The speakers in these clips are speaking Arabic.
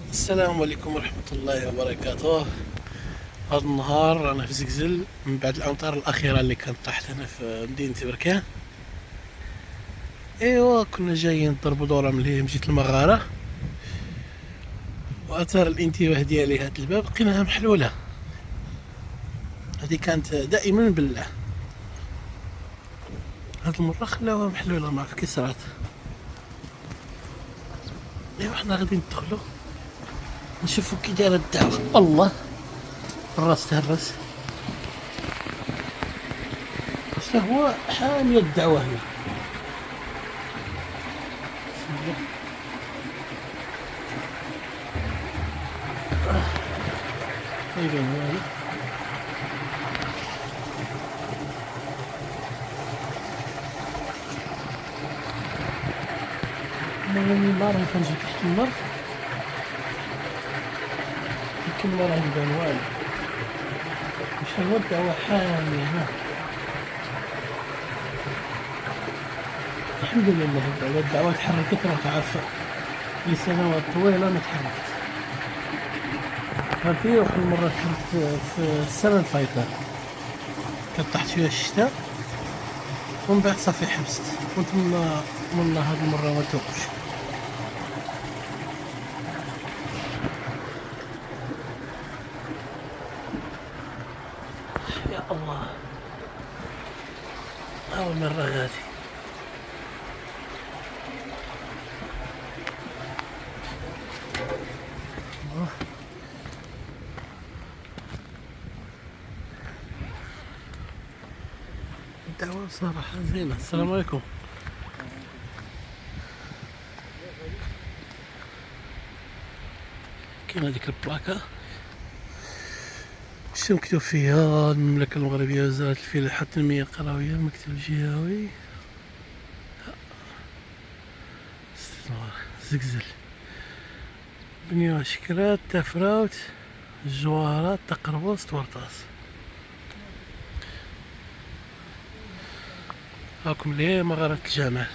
السلام عليكم ورحمة الله وبركاته. هذا النهار أنا في زقزل من بعد الأمطار الأخيرة اللي كانت طاحت هنا في مدينة بركان. إيوا كنا جايين نضربوا دورة من جهة المغارة، وأثار الانتباه ديالي هاد الباب لقيناها محلولة. هذه كانت دائما بالله، هاد المرة خلاوها محلولة، ما عرف كي صرات. إيوا حنا غادي ندخلو نشوفو كي دايرة الدعوة. الله، الراس تهرس، بس هو حامية الدعوة هنا. بسم الله. أيضا هذا من المرة كنجي تحت النار، يمكن مرة يبان والو، مش هو الدعوة حامية هنا. الحمد لله الدعوة تحركت، راك عارفة لسنوات طويلة ما تحركت. هذه واحد المرة تحركت في السنة الفايتة، كانت طاحت فيها الشتاء ومن بعد صافي حبست، ونتمنى هاد المرة ما توقفش. يا الله، أول مرة غادي. الدعوة صراحة زينة. السلام عليكم. كاين هذيك البلاكة شنو مكتوب فيها؟ المملكة المغربية وزارة الفلاحة التنمية القروية، المكتب الجهوي، استثمار زقزل، بنية شكرات، تفراوت، الجوهرات، تقربوس، تورطاس. هاكم ليه مغارة الجمال.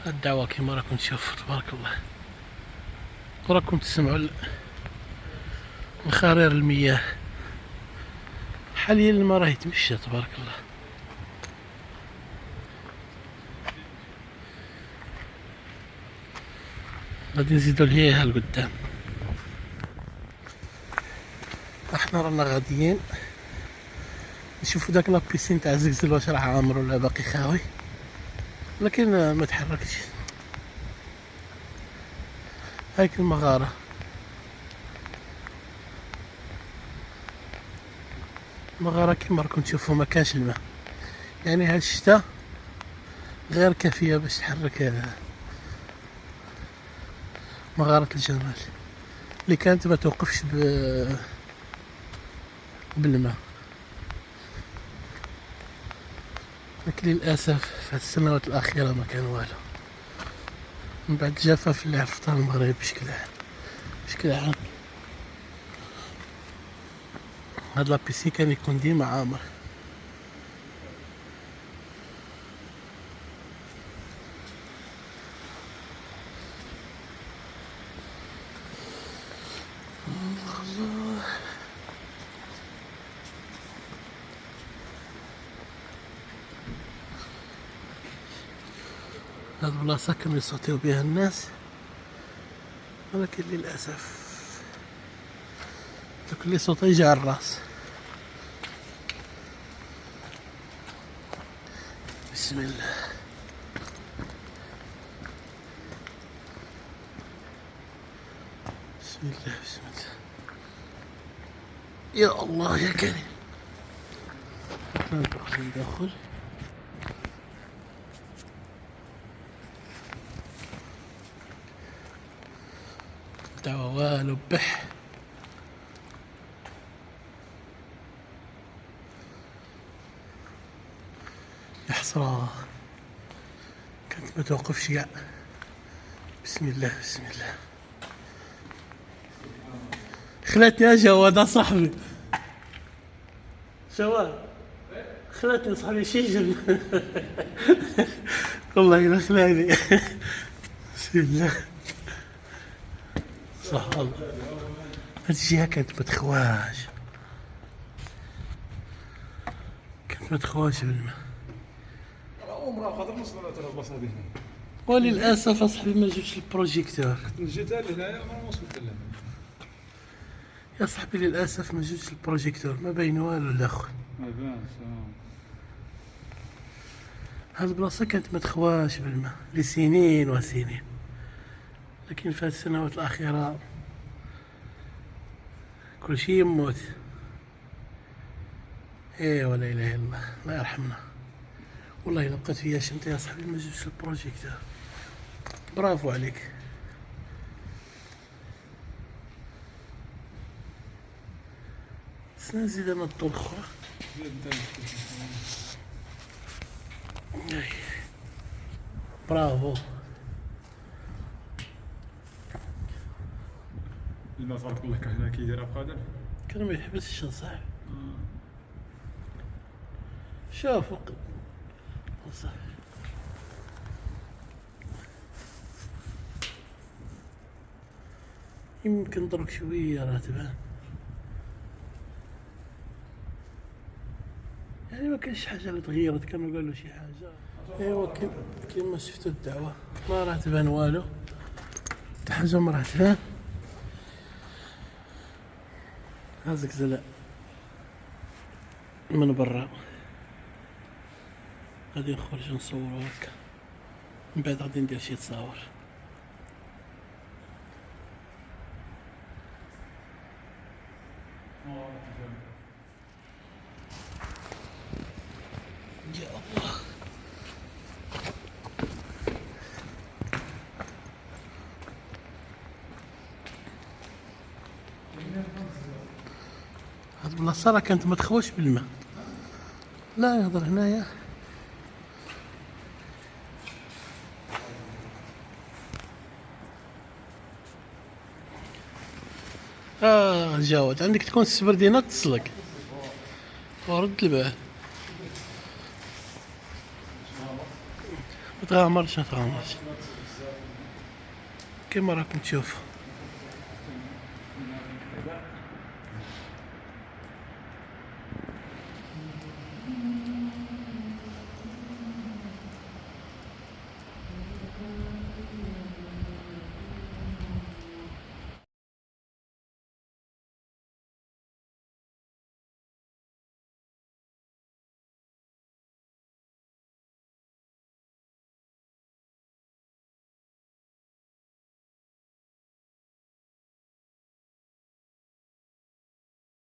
الدعوة كيما راكم تشوفوا تبارك الله، وراكم تسمعوا الخرير المياه. حاليا الماء راه يتمشى تبارك الله. غادي نزيدو ليها لقدام. احنا رانا غاديين نشوفو داك لابيسين تاع زقزل واش راه عامر ولا باقي خاوي، لكن ما تحركش. هايك المغارة، المغارة كيما راكم تشوفوا ما كانش الماء، يعني هاد الشتا غير كافية باش تحرك مغارة الجمال اللي كانت ما توقفش بالماء. لكن للأسف في هاد السنوات الأخيرة ما كان والو، من بعد الجفاف اللي عرفتها المغرب بشكل عام. هاد لابيسين كان يكون ديما عامر. هاد البلاصة كانوا يصوتيو بها الناس، ولكن للأسف دوك اللي صوت يجي على الراس. بسم الله. بسم الله بسم الله. يا الله يا كريم. ندخل. دعوة والو بح. يا حسرة، كانت ما توقفش كاع. بسم الله بسم الله. خلاتني يا جواد صاحبي، جواد خلاتني صاحبي شي جن. والله إلا خلاني. بسم الله. صح الله. هاد الجهة كانت متخواش، بالماء. عمرها قدر نص متر البلاصه هذه. وللاسف اصاحبي ما جبتش البروجيكتور. جيت لهنايا ما وصلت لها. يا صاحبي للاسف ما جبتش البروجيكتور، ما باين والو الاخر. ما بانش. هاد البلاصه كانت متخواش بالماء لسنين وسنين، لكن في هاد السنوات الاخيره كل شيء يموت. ايه ولا اله الا الله، الله يرحمنا. والله الا بقيت فيا شمت يا صاحبي ما جبتش البروجيكتور. برافو عليك. نزيد انا الطول اخرى. برافو. الماء تبارك الله كان هنا كيدير بقادر. كان ما يحبسش صاحبي. شوف صح. يمكن درك شوية راه تبان، يعني ما كانش حاجة اللي تغيرت، كانوا قالوا شي حاجة. ايوا كيما شفتوا الدعوة ما راه تبان والو، حتى حاجة ما راه تبان. هازك زلاء من برا، غادي نخرج نصورو هكا، من بعد غادي ندير شي تصاور. يا الله. هاد البلاصة راه كانت متخوش بالماء. لا يهضر هنايا. جاود عندك تكون السبردينة تصلق ورد البال. ما تغامرش كيما راكم تشوفوا.